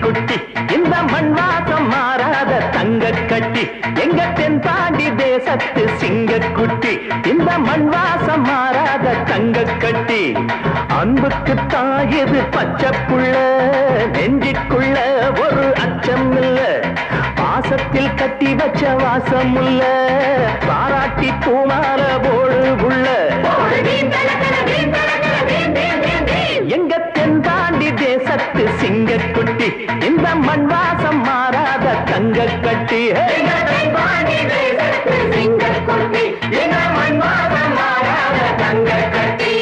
குட்டி இந்த மண் வாசம் மாறாத தங்க கட்டி எங்க தென்பாண்டி தேசத்து சிங்க குட்டி இந்த மண் வாசம் மாறாத தங்க கட்டி அன்புக்கு தாயது பச்சை புள்ள நெஞ்சிக்குள்ள ஒரு அச்சம் இல்ல பாசத்தில் கட்டி வச்ச வாசம் உள்ள பாராட்டி பூமால போடு புள்ள எங்க தென்பாண்டி தேசத்து சிங்க குட்டி இந்த மண் வாசம் மாறாத தங்க கட்டி சிங்க குட்டி இந்த மண் வாசம் மாறாத தங்க கட்டி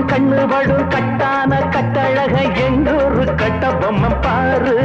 கண்ணு படும் கட்டான கட்டழக எங்கூரு கட்ட பொம்மை பாரு.